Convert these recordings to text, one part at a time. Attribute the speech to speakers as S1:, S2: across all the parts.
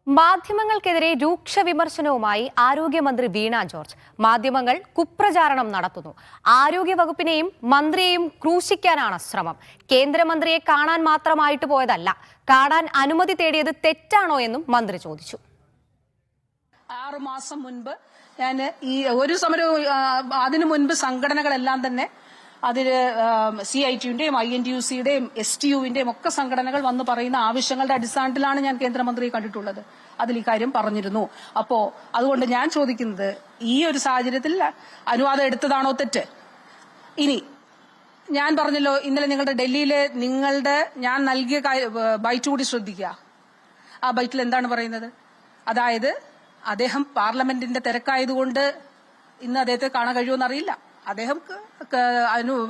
S1: മാധ്യമങ്ങൾക്കെതിരെ രൂക്ഷ വിമർശനവുമായി ആരോഗ്യമന്ത്രി വീണ ജോർജ്. മാധ്യമങ്ങൾ കുപ്രചാരണം നടത്തുന്നു. ആരോഗ്യവകുപ്പിനെയും മന്ത്രിയെയും ക്രൂശിക്കാനാണ് ശ്രമം. കേന്ദ്രമന്ത്രിയെ കാണാൻ മാത്രമായിട്ട് പോയതല്ല, കാണാൻ അനുമതി തേടിയത് തെറ്റാണോ എന്നും മന്ത്രി ചോദിച്ചു.
S2: 6 മാസം മുൻപ് ഞാൻ ഈ ഒരു സമരവും അതിനു മുൻപ് സംഘടനകളെല്ലാം തന്നെ അതിൽ CIT-യുടെയും INTUC-യുടെയും STU-വിന്റെയും ഒക്കെ സംഘടനകൾ വന്ന് പറയുന്ന ആവശ്യങ്ങളുടെ അടിസ്ഥാനത്തിലാണ് ഞാൻ കേന്ദ്രമന്ത്രിയെ കണ്ടിട്ടുള്ളത്. അതിൽ ഇക്കാര്യം പറഞ്ഞിരുന്നു. അപ്പോ അതുകൊണ്ട് ഞാൻ ചോദിക്കുന്നത്, ഈ ഒരു സാഹചര്യത്തിൽ അനുവാദം എടുത്തതാണോ തെറ്റ്? ഇനി ഞാൻ പറഞ്ഞല്ലോ, ഇന്നലെ നിങ്ങളുടെ ഡൽഹിയിലെ ഞാൻ നൽകിയ ബൈറ്റ് കൂടി ശ്രദ്ധിക്കുക. ആ ബൈറ്റിൽ എന്താണ് പറയുന്നത്? അതായത് അദ്ദേഹം പാർലമെന്റിന്റെ തിരക്കായതുകൊണ്ട് ഇന്ന് അദ്ദേഹത്തെ കാണാൻ കഴിയുമെന്ന് അറിയില്ല. അദ്ദേഹം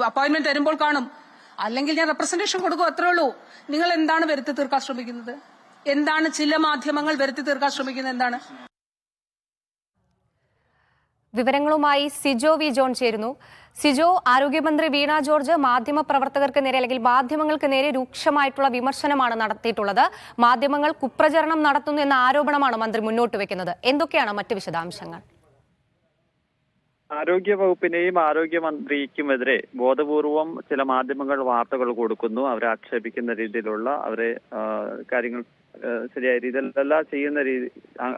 S2: അപ്പോയിന്റ്മെന്റ് തരുമ്പോൾ കാണും, അല്ലെങ്കിൽ ഞാൻ റെപ്രസെന്റേഷൻ കൊടുക്കും, അത്രേ ഉള്ളൂ. നിങ്ങൾ എന്താണ് വരുത്തി തീർക്കാൻ ശ്രമിക്കുന്നത്? എന്താണ് ചില മാധ്യമങ്ങൾ വരുത്തി തീർക്കാൻ ശ്രമിക്കുന്നത്? എന്താണ്?
S1: വിവരങ്ങളുമായി സിജോ വി ജോൺ ചേരുന്നു. സിജോ, ആരോഗ്യമന്ത്രി വീണ ജോർജ് മാധ്യമപ്രവർത്തകർക്ക് നേരെ അല്ലെങ്കിൽ മാധ്യമങ്ങൾക്ക് നേരെ രൂക്ഷമായിട്ടുള്ള വിമർശനമാണ് നടത്തിയിട്ടുള്ളത്. മാധ്യമങ്ങൾ കുപ്രചരണം നടത്തുന്നു എന്ന ആരോപണമാണ് മന്ത്രി മുന്നോട്ട് വെക്കുന്നത്. എന്തൊക്കെയാണ് മറ്റ് വിശദാംശങ്ങൾ?
S3: ആരോഗ്യ വകുപ്പിനെയും ആരോഗ്യമന്ത്രിക്കുമെതിരെ ബോധപൂർവം ചില മാധ്യമങ്ങൾ വാർത്തകൾ കൊടുക്കുന്നു. അവരെ ആക്ഷേപിക്കുന്ന രീതിയിലുള്ള, അവരെ കാര്യങ്ങൾ ശരിയായ രീതിയിലല്ല ചെയ്യുന്ന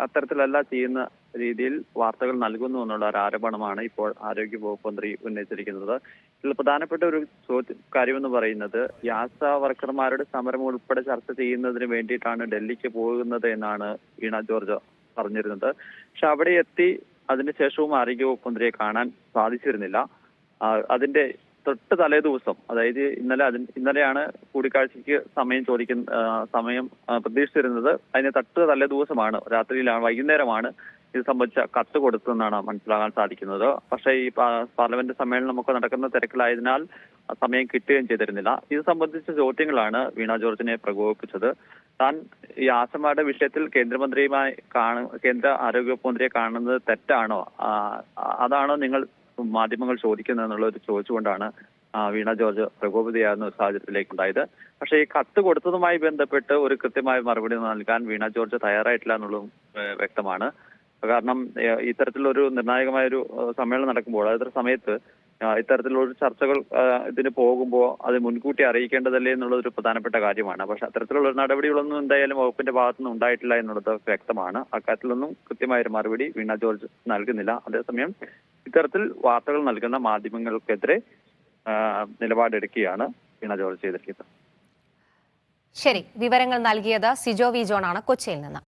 S3: അത്തരത്തിലല്ല ചെയ്യുന്ന രീതിയിൽ വാർത്തകൾ നൽകുന്നു എന്നുള്ള ഒരു ആരോപണമാണ് ഇപ്പോൾ ആരോഗ്യ വകുപ്പ് മന്ത്രി ഉന്നയിച്ചിരിക്കുന്നത്. ഇതിൽ പ്രധാനപ്പെട്ട ഒരു കാര്യമെന്ന് പറയുന്നത്, ആശാ വർക്കർമാരുടെ സമരം ഉൾപ്പെടെ ചർച്ച ചെയ്യുന്നതിന് വേണ്ടിയിട്ടാണ് ഡൽഹിക്ക് പോകുന്നത് എന്നാണ് വീണ ജോർജ് പറഞ്ഞിരുന്നത്. പക്ഷെ അവിടെ എത്തി അതിനുശേഷവും ആരോഗ്യവകുപ്പ് മന്ത്രിയെ കാണാൻ സാധിച്ചിരുന്നില്ല. അതിന്റെ തൊട്ട് തലേ ദിവസം, അതായത് ഇന്നലെയാണ് കൂടിക്കാഴ്ചയ്ക്ക് സമയം പ്രതീക്ഷിച്ചിരുന്നത്. അതിന് തൊട്ട് തലേ ദിവസമാണ്, വൈകുന്നേരമാണ് ഇത് സംബന്ധിച്ച കത്ത് കൊടുത്തതെന്നാണ് മനസ്സിലാകാൻ സാധിക്കുന്നത്. പക്ഷേ ഈ പാർലമെന്റ് സമ്മേളനമൊക്കെ നടക്കുന്ന തിരക്കിലായതിനാൽ സമയം കിട്ടുകയും ചെയ്തിരുന്നില്ല. ഇത് സംബന്ധിച്ച ചോദ്യങ്ങളാണ് വീണ ജോർജിനെ പ്രകോപിപ്പിച്ചത്. താൻ ഈ ആശമാരുടെ വിഷയത്തിൽ കേന്ദ്ര ആരോഗ്യവകുപ്പ് മന്ത്രിയെ കാണുന്നത് തെറ്റാണോ, അതാണോ നിങ്ങൾ മാധ്യമങ്ങൾ ചോദിക്കുന്നത് എന്നുള്ളത് ചോദിച്ചുകൊണ്ടാണ് വീണ ജോർജ് പ്രകോപിതയാകുന്ന ഒരു സാഹചര്യത്തിലേക്കുണ്ടായത്. പക്ഷേ ഈ കത്ത് കൊടുത്തതുമായി ബന്ധപ്പെട്ട് ഒരു കൃത്യമായ മറുപടി നൽകാൻ വീണ ജോർജ് തയ്യാറായിട്ടില്ല എന്നുള്ളതും വ്യക്തമാണ്. കാരണം ഇത്തരത്തിലൊരു നിർണായകമായൊരു സമ്മേളനം നടക്കുമ്പോൾ, അതൊരു സമയത്ത് ഇത്തരത്തിലുള്ള ചർച്ചകൾ ഇതിന് പോകുമ്പോൾ അത് മുൻകൂട്ടി അറിയിക്കേണ്ടതല്ലേ എന്നുള്ളതൊരു പ്രധാനപ്പെട്ട കാര്യമാണ്. പക്ഷെ അത്തരത്തിലുള്ള നടപടികളൊന്നും എന്തായാലും വകുപ്പിന്റെ ഭാഗത്തുനിന്ന് ഉണ്ടായിട്ടില്ല എന്നുള്ളത് വ്യക്തമാണ്. അക്കാര്യത്തിലൊന്നും കൃത്യമായൊരു മറുപടി വീണ ജോർജ് നൽകുന്നില്ല. അതേസമയം ഇത്തരത്തിൽ വാർത്തകൾ നൽകുന്ന മാധ്യമങ്ങൾക്കെതിരെ നിലപാടെടുക്കുകയാണ് വീണ ജോർജ് ചെയ്തിരിക്കുന്നത്.
S1: ശരി, വിവരങ്ങൾ നൽകിയത് സിജോ വി ജോൺ ആണ്, കൊച്ചിയിൽ നിന്ന്.